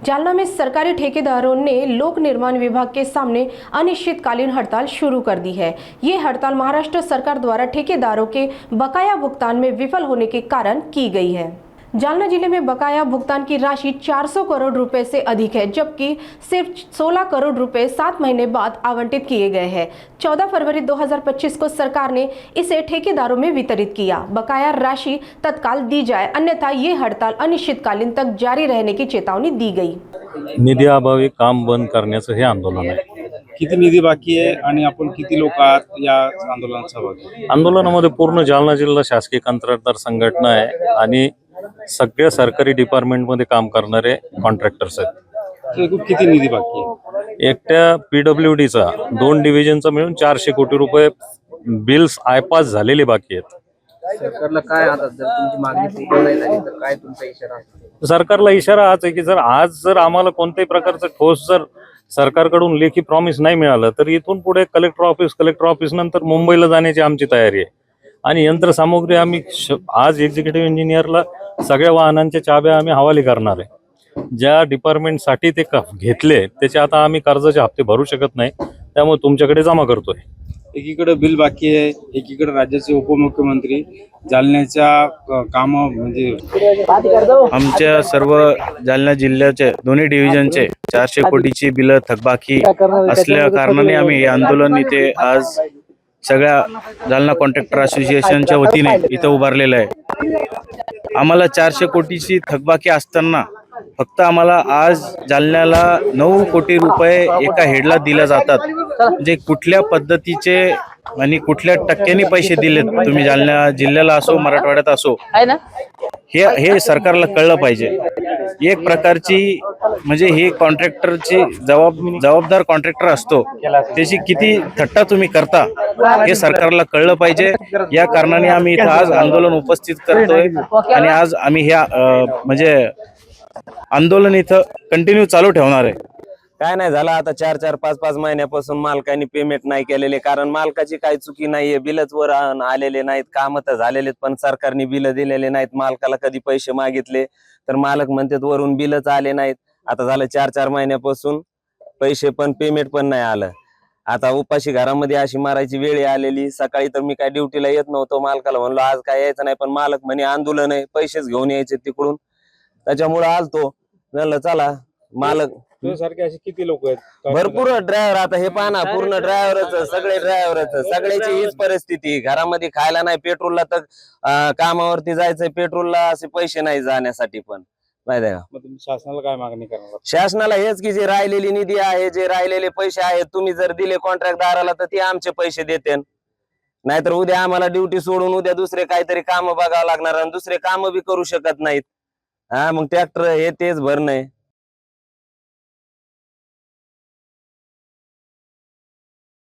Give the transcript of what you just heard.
जालना में सरकारी ठेकेदारों ने लोक निर्माण विभाग के सामने अनिश्चितकालीन हड़ताल शुरू कर दी है। ये हड़ताल महाराष्ट्र सरकार द्वारा ठेकेदारों के बकाया भुगतान में विफल होने के कारण की गई है। जालना जिले में बकाया भुगतान की राशि 400 करोड़ रुपए से अधिक है, जबकि सिर्फ 16 करोड़ रुपए 7 महीने बाद आवंटित किए गए हैं। 14 फरवरी 2025 को सरकार ने इसे ठेकेदारों में वितरित किया। बकाया राशि तत्काल दी जाए, अन्यथा ये हड़ताल अनिश्चितकालीन तक जारी रहने की चेतावनी दी गई। निधीअभावी काम बंद करण्याचं हे आंदोलन आहे। किती निधी बाकी आहे आणि आपण किती लोक आहात या आंदोलनात सहभागी? आंदोलनामध्ये पूर्ण जालना जिल्हा शासकीय कंत्राटदार संघटना आहे आणि सगळ्या सरकारी डिपार्टमेंटमध्ये काम करणारे कॉन्ट्रॅक्टर्स आहेत। एकूण किती निधी बाकी आहे? एकट्या पीडब्ल्यूडीचा 2 डिव्हिजनचा मिळून 400 कोटी रुपये बिल्स आयपास झालेले बाकी आहेत। सरकारला काय आता जर तुमची मागणी पूर्ण नाही झाली तर काय तुमचा इशारा असेल? सरकारला इशारा हाच आहे की जर आम्हाला कोणत्याही प्रकारचं ठोस सरकारकडून लेखी प्रॉमिस नाही मिळालं तर इथून पुढे कलेक्टर ऑफिस नंतर मुंबईला जाण्याची आमची तयारी आहे। आणि यंत्रसामुग्री आम्ही आज एक्झिक्युटिव्ह इंजिनियरला सगळ्या वाहनांच्या चाब्या आम्ही हवाली करणार आहे। ज्या डिपार्टमेंटसाठी ते घेतले त्याचे आता आम्ही कर्जाचे हप्ते भरू शकत नाही, त्यामुळे तुमच्याकडे जमा करतोय। एकीकडे बिल बाकी आहे, एकीकडे राज्याचे उपमुख्यमंत्री जालन्याच्या काम म्हणजे आमच्या सर्व जालना जिल्ह्याचे दोन्ही डिव्हिजनचे 400 कोटीची बिलं थकबाकी असल्या कारणाने आम्ही हे आंदोलन इथे आज सगळ्या जालना कॉन्ट्रॅक्टर असोसिएशनच्या वतीने इथं उभारलेलं आहे। आम्हाला 400 कोटीची थकबाकी असताना फक्त आम्हाला आज जालन्याला 9 कोटी रुपये एका हेडला दिल्या जातात। म्हणजे कुठल्या पद्धतीचे आणि कुठल्या टक्क्यांनी पैसे दिलेत तुम्ही जालना जिल्ह्याला असो मराठवाड्यात असो हे सरकारला कळलं पाहिजे। एक प्रकारची म्हणजे हे कॉन्ट्रॅक्टरची जबाबदार कॉन्ट्रॅक्टर असतो त्याची किती थट्टा तुम्ही करता हे सरकारला कळलं पाहिजे। या कारणाने आम्ही इथं आज आंदोलन उपस्थित करतोय आणि आज आम्ही ह्या म्हणजे आंदोलन इथं कंटिन्यू चालू ठेवणार आहे। काय नाही झालं आता 4-5 महिन्यापासून मालकांनी पेमेंट नाही केलेले, कारण मालकाची काही चुकी नाहीये। बिलच वर आलेले नाहीत, काम तर झालेले पण सरकारने बिल दिलेले नाहीत। मालकाला कधी पैसे मागितले तर मालक म्हणतात वरून बिलच आले नाहीत। आता झालं 4 महिन्यापासून पैसे पण पेमेंट पण नाही आलं। आता उपाशी घरामध्ये अशी मारायची वेळ आलेली। सकाळी तर मी काय ड्युटीला येत नव्हतो, मालकाला म्हणलो आज काय यायचं नाही, पण मालक म्हणे आंदोलन आहे, पैसेच घेऊन यायचे तिकडून, त्याच्यामुळे आलतो। म्हणलं चला मालक सारखे असे किती लोक आहेत? भरपूर ड्रायव्हर, आता हे पाहा पूर्ण ड्रायव्हरच सगळ्याची हीच परिस्थिती। घरामध्ये खायला नाही, पेट्रोलला तर कामावरती जायचंय, पेट्रोलला असे पैसे नाही जाण्यासाठी पण, माहिती आहे का? मग तुम्ही शासनाला काय मागणी करणार? शासनाला हेच की जे राहिलेली निधी आहे, जे राहिलेले पैसे आहेत, तुम्ही जर दिले कॉन्ट्रॅक्टदाराला तर ते आमचे पैसे देते, नाहीतर उद्या आम्हाला ड्युटी सोडून उद्या दुसरे काहीतरी काम बघावं लागणार आणि दुसरे काम बी करू शकत नाहीत। मग ट्रॅक्टर हे तेच भरणं आहे।